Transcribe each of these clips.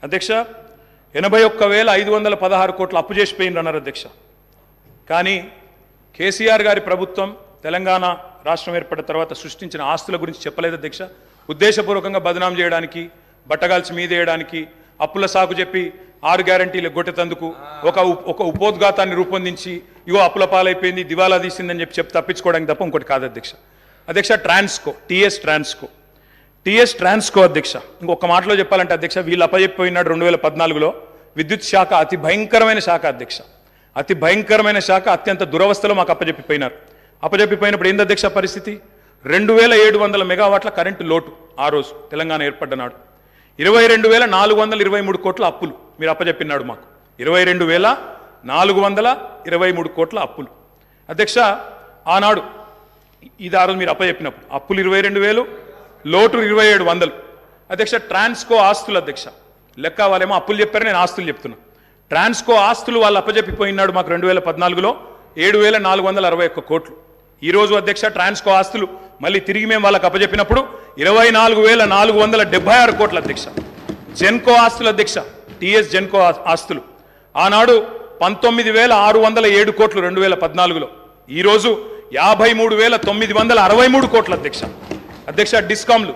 అధ్యక్ష 81,516 కోట్ల అప్పు చేసిపోయింది అన్నారు అధ్యక్ష. కానీ కేసీఆర్ గారి ప్రభుత్వం తెలంగాణ రాష్ట్రం ఏర్పడిన తర్వాత సృష్టించిన ఆస్తుల గురించి చెప్పలేదు అధ్యక్ష. ఉద్దేశపూర్వకంగా బదనాం చేయడానికి, బట్టగాల్చి మీదేయడానికి, అప్పుల సాకు చెప్పి 6 గ్యారంటీలు గొట్టెతందుకు ఒక ఉపోద్ఘాతాన్ని రూపొందించి ఇగో అప్పుల పాలైపోయింది, దివాలా తీసిందని చెప్పి తప్పించుకోవడానికి తప్ప ఇంకోటి కాదు అధ్యక్ష. అధ్యక్ష ట్రాన్స్కో, టీఎస్ ట్రాన్స్కో అధ్యక్ష, ఇంకొక మాటలో చెప్పాలంటే అధ్యక్ష, వీళ్ళు అప్పచెప్పిపోయినాడు 2014లో విద్యుత్ శాఖ అతి భయంకరమైన శాఖ అధ్యక్ష. అతి భయంకరమైన శాఖ, అత్యంత దురవస్థలో మాకు అప్పచెప్పిపోయినారు. అప్పచెప్పిపోయినప్పుడు ఏంది అధ్యక్ష పరిస్థితి? 2700 మెగావాట్ల కరెంటు లోటు ఆ రోజు తెలంగాణ ఏర్పడ్డ నాడు. 22,423 కోట్ల అప్పులు మీరు అప్పచెప్పినాడు మాకు. 22,423 కోట్ల అప్పులు అధ్యక్ష. ఆనాడు ఇది ఆ రోజు మీరు అప్పచెప్పినప్పుడు అప్పులు 22,000, లోటు 2,700 అధ్యక్ష. ట్రాన్స్కో ఆస్తులు అధ్యక్ష, లెక్క వాళ్ళేమో అప్పులు చెప్పారు, నేను ఆస్తులు చెప్తున్నా. ట్రాన్స్కో ఆస్తులు వాళ్ళు అప్పచెప్పిపోయినాడు మాకు 2014లో 7,461 కోట్లు. ఈరోజు అధ్యక్ష ట్రాన్స్కో ఆస్తులు మళ్ళీ తిరిగి మేము వాళ్ళకి అప్పచెప్పినప్పుడు 24,476 కోట్ల అధ్యక్ష. జెన్కో ఆస్తులు అధ్యక్ష, టీఎస్ జెన్కో ఆస్తులు ఆనాడు 19,607 కోట్లు 2014లో, ఈరోజు 53,963 కోట్ల అధ్యక్ష. అధ్యక్ష డిస్కామ్లు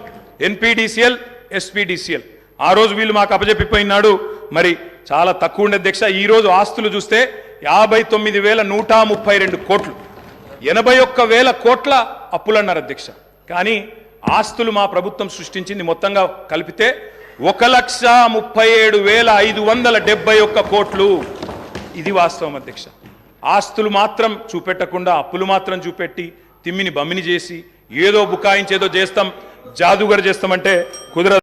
ఎన్పీడీసీఎల్, ఎస్పీడీసీఎల్ ఆ రోజు వీళ్ళు మాకు అప్పచెప్పిపోయినాడు మరి చాలా తక్కువ ఉండే అధ్యక్ష. ఈరోజు ఆస్తులు చూస్తే 59,132 కోట్లు, 81,000 కోట్ల అప్పులు అన్నారు అధ్యక్ష. కానీ ఆస్తులు మా ప్రభుత్వం సృష్టించింది మొత్తంగా కలిపితే 1,37,571 కోట్లు. ఇది వాస్తవం అధ్యక్ష. ఆస్తులు మాత్రం చూపెట్టకుండా అప్పులు మాత్రం చూపెట్టి తిమ్మిని బమ్మిని చేసి ఏదో బుకాయించి ఏదో చేస్తాం, జాదుగర్ చేస్తామంటే కుదరదు.